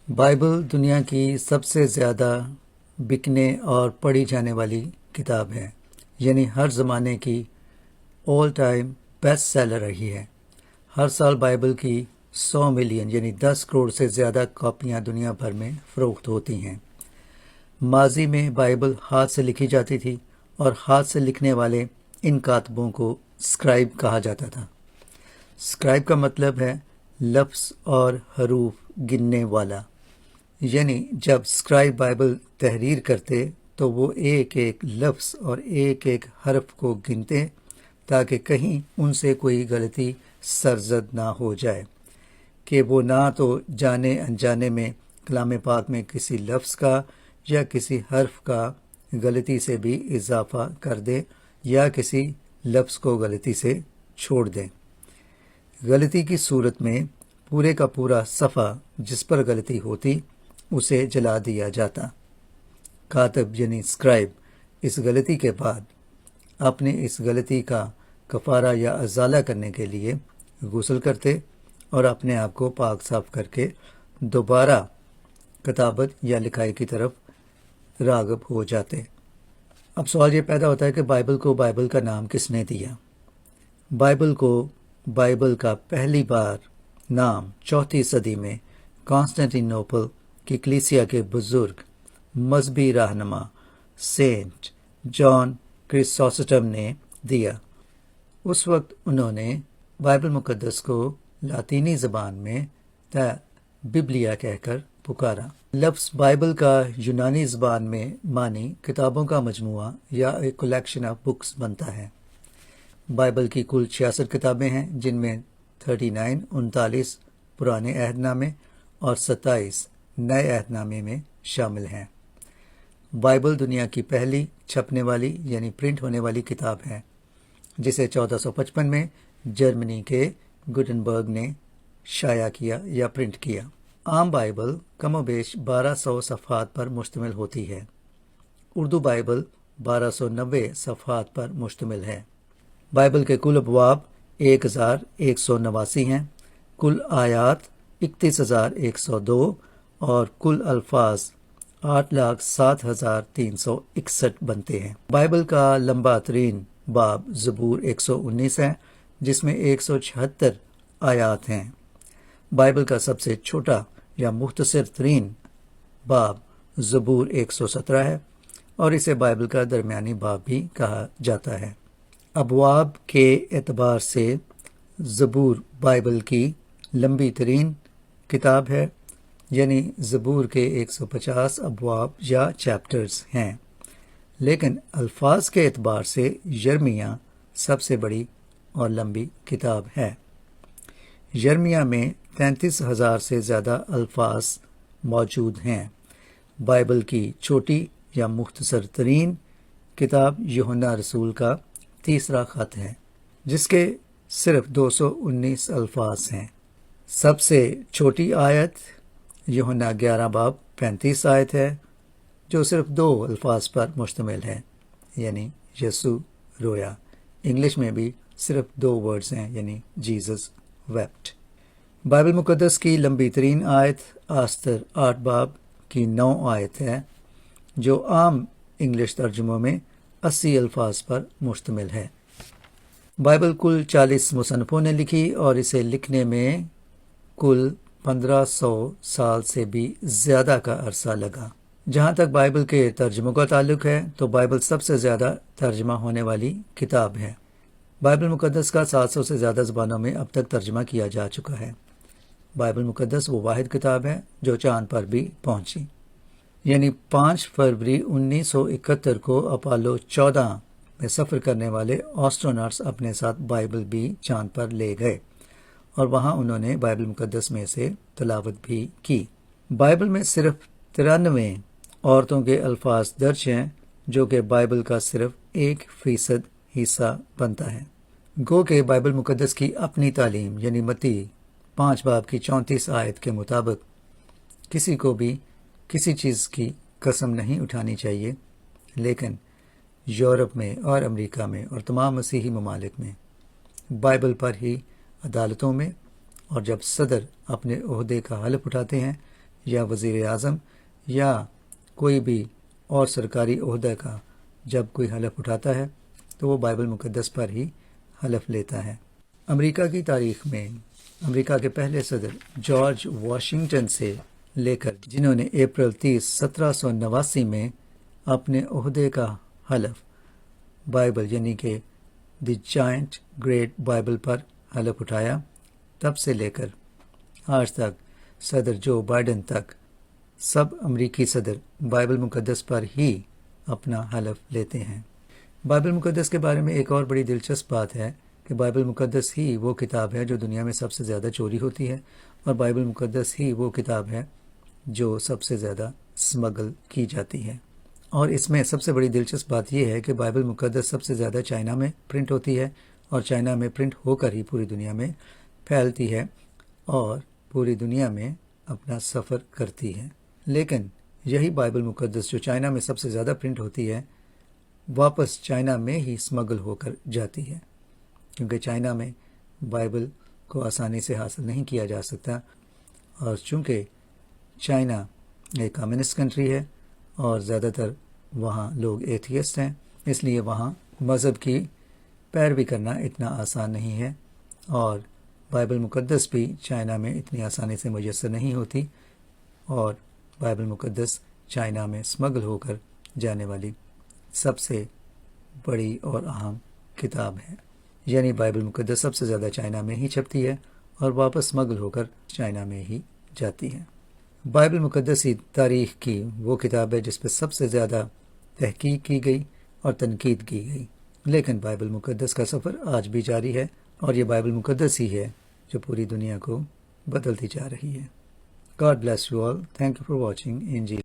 Bible دنیا کی سب سے زیادہ بکنے اور پڑھی جانے والی کتاب ہے، یعنی ہر زمانے کی آل ٹائم بیسٹ سیلر رہی ہے۔ ہر سال بائبل کی 100 ملین یعنی 10 کروڑ سے زیادہ کاپیاں دنیا بھر میں فروخت ہوتی ہیں۔ ماضی میں بائبل ہاتھ سے لکھی جاتی تھی اور ہاتھ سے لکھنے والے ان کاتبوں کو اسکرائب کہا جاتا تھا۔ اسکرائب کا مطلب ہے لفظ اور حروف گننے والا، یعنی جب اسکرائب بائبل تحریر کرتے تو وہ ایک ایک لفظ اور ایک ایک حرف کو گنتے تاکہ کہیں ان سے کوئی غلطی سرزد نہ ہو جائے، کہ وہ نہ تو جانے انجانے میں کلام پاک میں کسی لفظ کا یا کسی حرف کا غلطی سے بھی اضافہ کر دے یا کسی لفظ کو غلطی سے چھوڑ دیں۔ غلطی کی صورت میں پورے کا پورا صفحہ جس پر غلطی ہوتی اسے جلا دیا جاتا۔ کاتب یعنی اسکرائب اس غلطی کے بعد اپنے اس غلطی کا کفارہ یا ازالہ کرنے کے لیے غسل کرتے اور اپنے آپ کو پاک صاف کر کے دوبارہ کتابت یا لکھائی کی طرف راغب ہو جاتے۔ اب سوال یہ پیدا ہوتا ہے کہ بائبل کو بائبل کا نام کس نے دیا؟ بائبل کو بائبل کا پہلی بار نام 4 صدی میں کانسٹینٹینوپل کی کلیسیا کے بزرگ مذہبی رہنما سینٹ جان کرسوسٹم نے دیا۔ اس وقت انہوں نے بائبل مقدس کو لاطینی زبان میں دا ببلیا کہہ کر پکارا۔ لفظ بائبل کا یونانی زبان میں معنی کتابوں کا مجموعہ یا ایک کلیکشن آف بکس بنتا ہے۔ بائبل کی کل 66 کتابیں ہیں، جن میں 39 پرانے عہد نامے اور 27 نئے عہد نامے میں شامل ہیں۔ بائبل دنیا کی پہلی چھپنے والی یعنی پرنٹ ہونے والی کتاب ہے، جسے 1455 میں جرمنی کے گوٹنبرگ نے شائع کیا یا پرنٹ کیا۔ عام بائبل کم و بیش 1200 صفحات پر مشتمل ہوتی ہے۔ اردو بائبل 1290 صفحات پر مشتمل ہے۔ بائبل کے کل ابواب 1189 ہیں، کل آیات 31102 اور کل الفاظ 8,07,361 بنتے ہیں۔ بائبل کا لمبا ترین باب زبور 119 ہے، جس میں 176 آیات ہیں۔ بائبل کا سب سے چھوٹا یا مختصر ترین باب زبور 117 ہے اور اسے بائبل کا درمیانی باب بھی کہا جاتا ہے۔ ابواب کے اعتبار سے زبور بائبل کی لمبی ترین کتاب ہے، یعنی زبور کے 150 ابواب یا چیپٹرز ہیں، لیکن الفاظ کے اعتبار سے یرمیہ سب سے بڑی اور لمبی کتاب ہے۔ یرمیہ میں 33,000 سے زیادہ الفاظ موجود ہیں۔ بائبل کی چھوٹی یا مختصر ترین کتاب یوحنا رسول کا تیسرا خط ہے، جس کے صرف 219 الفاظ ہیں۔ سب سے چھوٹی آیت یوحنا 11 باب 35 آیت ہے، جو صرف 2 الفاظ پر مشتمل ہے، یعنی یسوع رویا۔ انگلش میں بھی صرف 2 ورڈز ہیں، یعنی جیزس ویپٹ۔ بائبل مقدس کی لمبی ترین آیت آستر 8 باب کی 9 آیت ہے، جو عام انگلش ترجموں میں 80 الفاظ پر مشتمل ہے۔ بائبل کل 40 مصنفوں نے لکھی اور اسے لکھنے میں کل 1500 سال سے بھی زیادہ کا عرصہ لگا۔ جہاں تک بائبل کے ترجموں کا تعلق ہے تو بائبل سب سے زیادہ ترجمہ ہونے والی کتاب ہے۔ بائبل مقدس کا 700 سے زیادہ زبانوں میں اب تک ترجمہ کیا جا چکا ہے۔ بائبل مقدس وہ واحد کتاب ہے جو چاند پر بھی پہنچی، یعنی 5 فروری 1971 کو اپولو 14 میں سفر کرنے والے آسٹروناٹس اپنے ساتھ بائبل بھی چاند پر لے گئے اور وہاں انہوں نے بائبل مقدس میں سے تلاوت بھی کی۔ بائبل میں صرف 93 عورتوں کے الفاظ درج ہیں، جو کہ بائبل کا صرف 1% حصہ بنتا ہے۔ گو کہ بائبل مقدس کی اپنی تعلیم یعنی متی 5 باب کی 34 آیت کے مطابق کسی کو بھی کسی چیز کی قسم نہیں اٹھانی چاہیے، لیکن یورپ میں اور امریکہ میں اور تمام مسیحی ممالک میں بائبل پر ہی عدالتوں میں اور جب صدر اپنے عہدے کا حلف اٹھاتے ہیں یا وزیر اعظم یا کوئی بھی اور سرکاری عہدہ کا جب کوئی حلف اٹھاتا ہے تو وہ بائبل مقدس پر ہی حلف لیتا ہے۔ امریکہ کی تاریخ میں امریکہ کے پہلے صدر جارج واشنگٹن سے لے کر جنہوں نے اپریل 30، 1789 میں اپنے عہدے کا حلف بائبل یعنی کہ دی جائنٹ گریٹ بائبل پر حلف اٹھایا، تب سے لے کر آج تک صدر جو بائیڈن تک سب امریکی صدر بائبل مقدس پر ہی اپنا حلف لیتے ہیں۔ بائبل مقدس کے بارے میں ایک اور بڑی دلچسپ بات ہے کہ بائبل مقدس ہی وہ کتاب ہے جو دنیا میں سب سے زیادہ چوری ہوتی ہے، اور بائبل مقدس ہی وہ کتاب ہے جو سب سے زیادہ سمگل کی جاتی ہے۔ اور اس میں سب سے بڑی دلچسپ بات یہ ہے کہ بائبل مقدس سب سے زیادہ چائنا میں پرنٹ ہوتی ہے، اور چائنا میں پرنٹ ہو کر ہی پوری دنیا میں پھیلتی ہے اور پوری دنیا میں اپنا سفر کرتی ہے۔ لیکن یہی بائبل مقدس جو چائنا میں سب سے زیادہ پرنٹ ہوتی ہے واپس چائنا میں ہی سمگل ہو کر جاتی ہے، کیونکہ چائنا میں بائبل کو آسانی سے حاصل نہیں کیا جا سکتا، اور چونکہ چائنا ایک کمیونسٹ کنٹری ہے اور زیادہ تر وہاں لوگ ایتھیسٹ ہیں، اس لیے وہاں مذہب کی پیروی کرنا اتنا آسان نہیں ہے، اور بائبل مقدس بھی چائنا میں اتنی آسانی سے میسر نہیں ہوتی، اور بائبل مقدس چائنا میں سمگل ہو کر جانے والی سب سے بڑی اور اہم کتاب ہے۔ یعنی بائبل مقدس سب سے زیادہ چائنا میں ہی چھپتی ہے اور واپس سمگل ہو کر چائنا میں ہی جاتی ہے۔ بائبل مقدس ہی تاریخ کی وہ کتاب ہے جس پہ سب سے زیادہ تحقیق کی گئی اور تنقید کی گئی، لیکن بائبل مقدس کا سفر آج بھی جاری ہے، اور یہ بائبل مقدس ہی ہے جو پوری دنیا کو بدلتی جا رہی ہے۔ God bless you all. Thank you for watching. In Jesus'